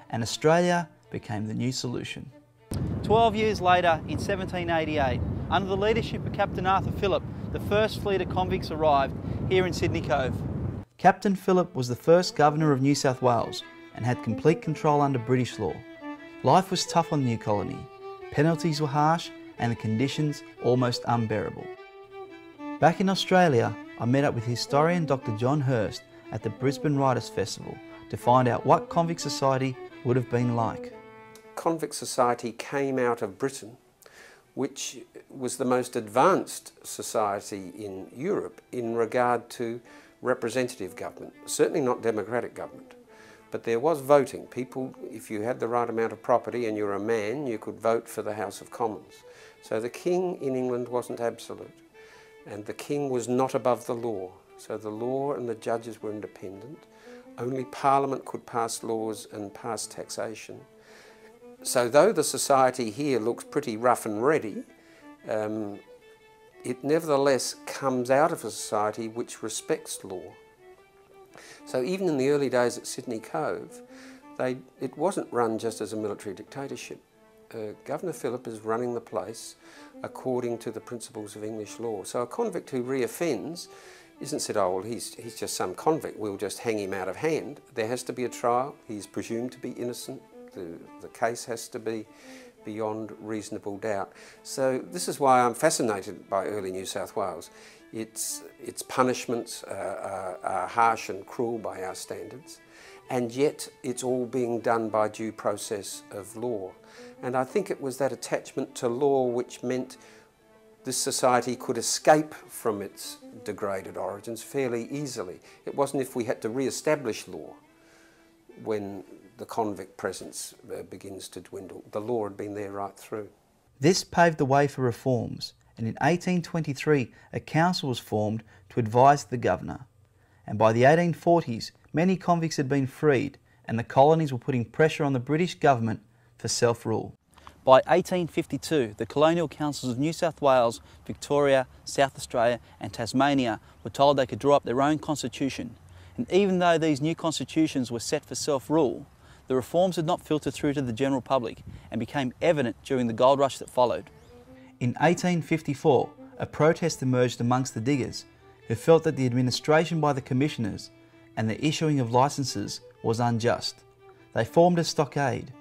and Australia became the new solution. 12 years later, in 1788, under the leadership of Captain Arthur Phillip, the first fleet of convicts arrived here in Sydney Cove. Captain Phillip was the first Governor of New South Wales and had complete control under British law. Life was tough on the new colony, penalties were harsh and the conditions almost unbearable. Back in Australia, I met up with historian Dr. John Hurst at the Brisbane Writers' Festival to find out what convict society would have been like. Convict society came out of Britain, which was the most advanced society in Europe in regard to representative government, certainly not democratic government. But there was voting. People, if you had the right amount of property and you were a man, you could vote for the House of Commons. So the king in England wasn't absolute, and the king was not above the law. So the law and the judges were independent. Only Parliament could pass laws and pass taxation. So though the society here looks pretty rough and ready, it nevertheless comes out of a society which respects law. So even in the early days at Sydney Cove, it wasn't run just as a military dictatorship. Governor Phillip is running the place according to the principles of English law. So a convict who reoffends isn't said, oh, well, he's just some convict, we'll just hang him out of hand. There has to be a trial, he's presumed to be innocent, the case has to be beyond reasonable doubt. So this is why I'm fascinated by early New South Wales. Its punishments are harsh and cruel by our standards, and yet it's all being done by due process of law. And I think it was that attachment to law which meant this society could escape from its degraded origins fairly easily. It wasn't if we had to re-establish law when the convict presence begins to dwindle. The law had been there right through. This paved the way for reforms, and in 1823 a council was formed to advise the governor. And by the 1840s, many convicts had been freed, and the colonies were putting pressure on the British government for self-rule. By 1852, the colonial councils of New South Wales, Victoria, South Australia and Tasmania were told they could draw up their own constitution. And even though these new constitutions were set for self-rule, the reforms had not filtered through to the general public and became evident during the gold rush that followed. In 1854, a protest emerged amongst the diggers, who felt that the administration by the commissioners and the issuing of licences was unjust. They formed a stockade,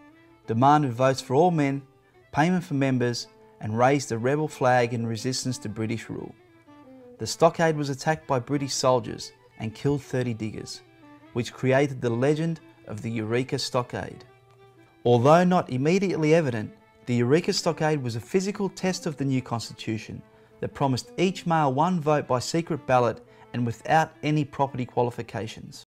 demanded votes for all men, payment for members, and raised the rebel flag in resistance to British rule. The stockade was attacked by British soldiers and killed 30 diggers, which created the legend of the Eureka Stockade. Although not immediately evident, the Eureka Stockade was a physical test of the new constitution that promised each male one vote by secret ballot and without any property qualifications.